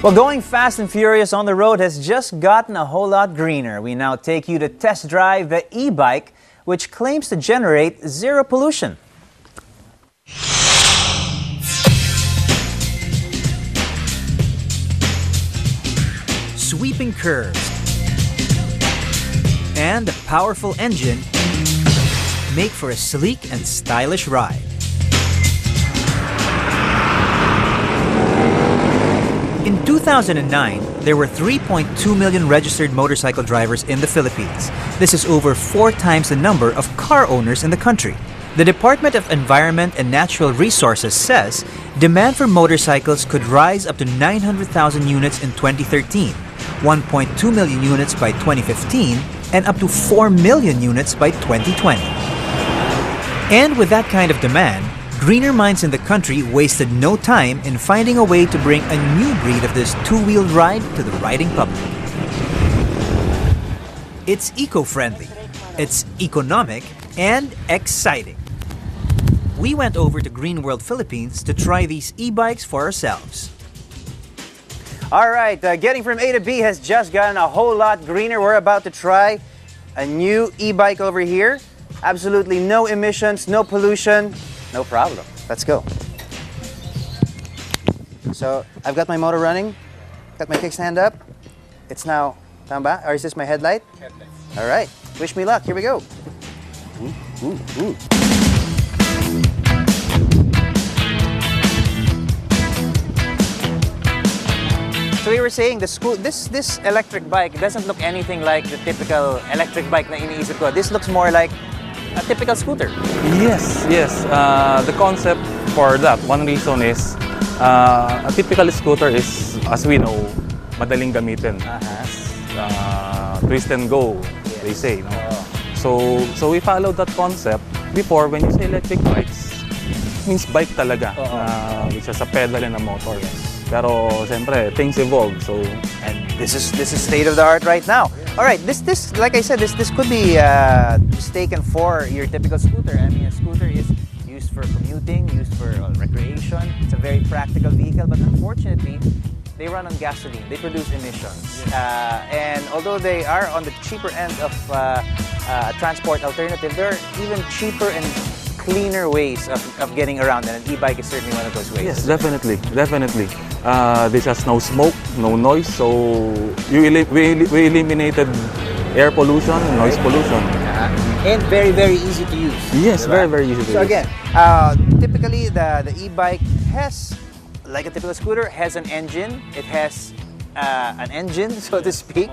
Well, going fast and furious on the road has just gotten a whole lot greener. We now take you to test drive the e-bike, which claims to generate zero pollution. Sweeping curves and a powerful engine make for a sleek and stylish ride. In 2009, there were 3.2 million registered motorcycle drivers in the Philippines. This is over 4 times the number of car owners in the country. The Department of Environment and Natural Resources says demand for motorcycles could rise up to 900,000 units in 2013, 1.2 million units by 2015, and up to 4 million units by 2020. And with that kind of demand, greener minds in the country wasted no time in finding a way to bring a new breed of this two-wheeled ride to the riding public. It's eco-friendly, it's economic, and exciting. We went over to Green World Philippines to try these e-bikes for ourselves. All right, getting from A to B has just gotten a whole lot greener. We're about to try a new e-bike over here. Absolutely no emissions, no pollution. No problem. Let's go. So I've got my motor running, got my kickstand up. It's now, tama ba? Or is this my headlight? Headlight. All right. Wish me luck. Here we go. Ooh. So we were saying this electric bike doesn't look anything like the typical electric bike na iniisip ko. This looks more like a typical scooter. Yes. The concept for that, one reason is a typical scooter is, as we know, madaling gamitin. Twist and go, yes. They say. No? So we followed that concept. Before, when you say electric bikes, it means bike talaga, which has a pedal and a motor. Yes. Pero siyempre, things evolve. So, and this is state of the art right now. All right, this like I said, this could be mistaken for your typical scooter. I mean, a scooter is used for commuting, used for recreation. It's a very practical vehicle, but unfortunately, they run on gasoline. They produce emissions, and although they are on the cheaper end of a transport alternative, there are even cheaper and cleaner ways of getting around, and an e-bike is certainly one of those ways. Yes, definitely. This has no smoke, no noise, so we eliminated air pollution, noise pollution. And very, very easy to use. Yes, right? very easy to use. So again, typically the e-bike has, like a typical scooter, has an engine. It has an engine, so to speak.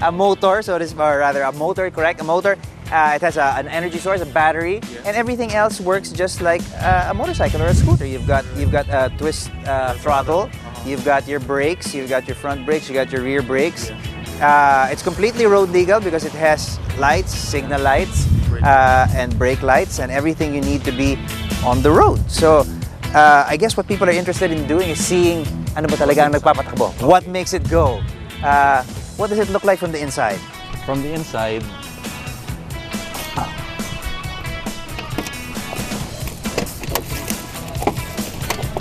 A motor, so this, or rather a motor, correct? A motor. It has an energy source, a battery, yes. And everything else works just like a motorcycle or a scooter. You've got a twist throttle, you've got your brakes, you've got your front brakes, you got your rear brakes. It's completely road legal because it has lights, signal lights, and brake lights, and everything you need to be on the road. So I guess what people are interested in doing is seeing ano ba talaga ang nagpapatakbo. What makes it go? What does it look like from the inside? From the inside,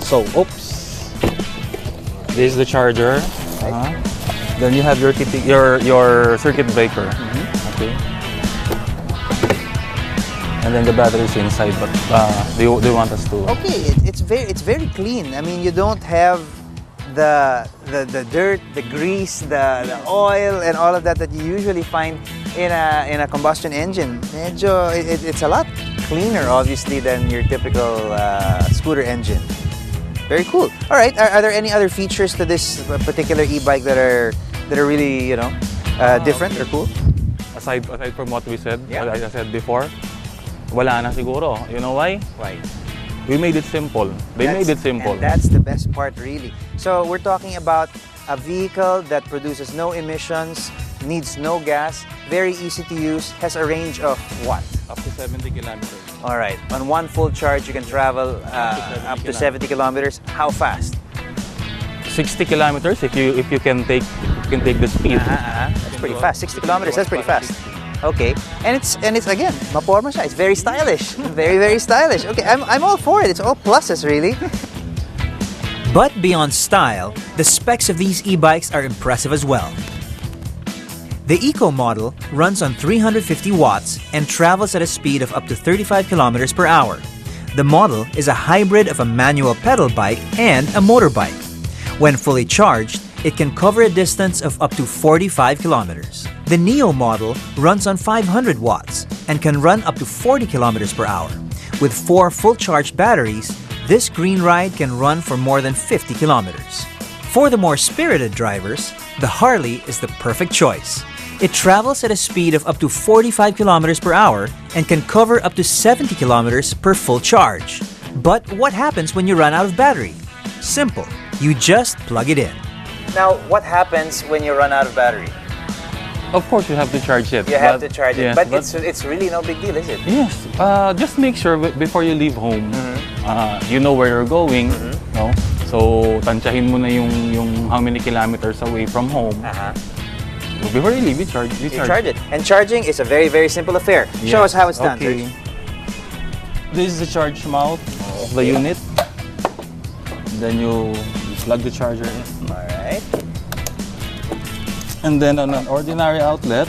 so, oops. This is the charger. Then you have your circuit breaker. Okay. And then the battery is inside, but they want us to. Okay, it's very clean. I mean, you don't have the dirt, the grease, the oil, and all of that you usually find in a combustion engine. It's a lot cleaner, obviously, than your typical scooter engine. Very cool. All right. Are there any other features to this particular e-bike that are really different or cool? Aside from what we said, what I said before, wala na siguro. You know why? Why? We made it simple. They made it simple. And that's the best part, really. So we're talking about a vehicle that produces no emissions, needs no gas, very easy to use, has a range of what? Up to 70 kilometers. All right. On one full charge, you can travel up to 70 kilometers. How fast? 60 kilometers if you can take the speed. That's pretty fast. 60 kilometers. That's pretty fast. Okay. And it's again, maporma siya. It's very stylish. Very, very stylish. Okay. I'm all for it. It's all pluses, really. But beyond style, the specs of these e-bikes are impressive as well. The Eco model runs on 350 watts and travels at a speed of up to 35 kilometers per hour. The model is a hybrid of a manual pedal bike and a motorbike. When fully charged, it can cover a distance of up to 45 kilometers. The Neo model runs on 500 watts and can run up to 40 kilometers per hour. With 4 full-charged batteries, this green ride can run for more than 50 kilometers. For the more spirited drivers, the Harley is the perfect choice. It travels at a speed of up to 45 kilometers per hour and can cover up to 70 kilometers per full charge. But what happens when you run out of battery? Simple. You just plug it in. Now, what happens when you run out of battery? Of course, you have to charge it. You have to charge it, yes, but it's really no big deal, is it? Yes. Just make sure before you leave home, you know where you're going. No? So, tansyahin mo na yung how many kilometers away from home. Before you leave, you charge it. And charging is a very, very simple affair. Yes. Show us how it's done. Okay. This is the charge mouth of the unit. Then you plug the charger in. Alright. And then on an ordinary outlet.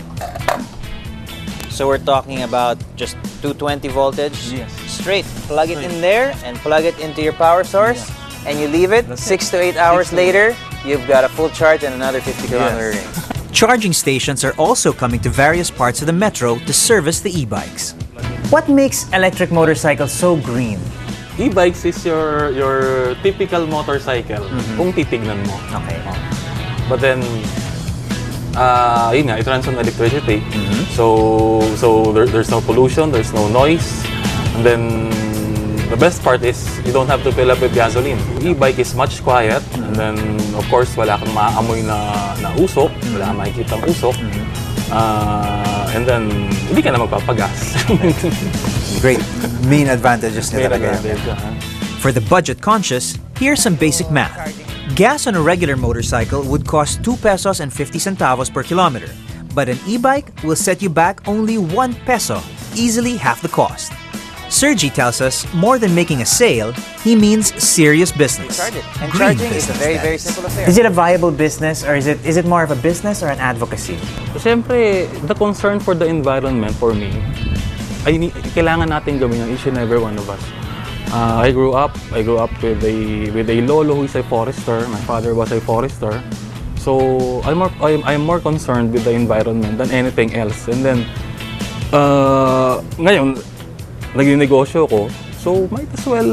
So we're talking about just 220 voltage. Yes. Straight. Plug it in there and plug it into your power source. Yeah. And you leave it. That's 6 to 8 hours 6 to 8. later, you've got a full charge and another 50 kilometer range. Charging stations are also coming to various parts of the metro to service the e-bikes. What makes electric motorcycles so green? E-bikes is your typical motorcycle kung titignan mo. Okay. But then, yun nga, it runs on electricity. So there's no pollution, there's no noise. And then, the best part is you don't have to fill up with gasoline. E-bike is much quiet. And then, of course, wala kang maaamoy na usok. Wala kang makikita ang usok. And then, hindi ka na magpapagas. Great. Main advantages niya talaga. For the budget conscious, here's some basic math. Gas on a regular motorcycle would cost 2 pesos and 50 centavos per kilometer. But an e-bike will set you back only 1 peso, easily half the cost. Sergi tells us more than making a sale, he means serious business. And Green charging is a business, very, that very is. simple affair. Is it a viable business or is it more of a business or an advocacy? Siyempre, the concern for the environment for me, kailangan natin gawin ng each and every one of us. I grew up with a lolo who is a forester. My father was a forester. So I'm more concerned with the environment than anything else. And then ngayon nagninegosyo ko. So might as well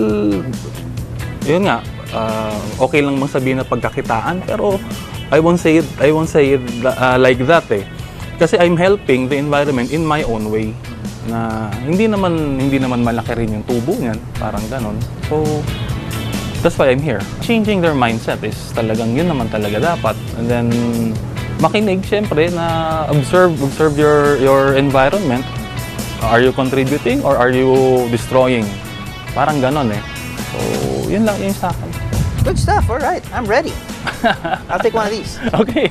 yun nga, okay lang bang sabihin na pagkakitaan, pero I won't say it like that eh. Kasi I'm helping the environment in my own way. Na hindi naman malaki rin yung tubo niyan, parang ganon. So that's why I'm here. Changing their mindset is talagang yun naman talaga dapat. And then makinig syempre na observe your environment. Are you contributing or are you destroying? Parang ganon eh. So yun lang yung sa akin. Good stuff. All right, I'm ready. I'll take one of these. Okay.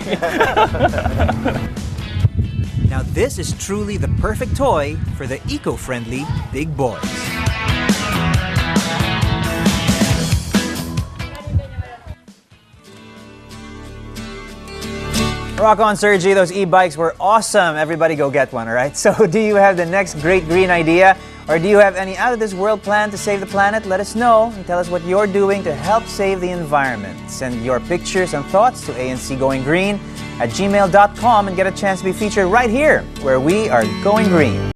Now this is truly the perfect toy for the eco-friendly big boys. Rock on, Sergi. Those e-bikes were awesome. Everybody go get one, all right? So do you have the next great green idea? Or do you have any out-of-this-world plan to save the planet? Let us know and tell us what you're doing to help save the environment. Send your pictures and thoughts to ancgoinggreen@gmail.com and get a chance to be featured right here, where we are going green.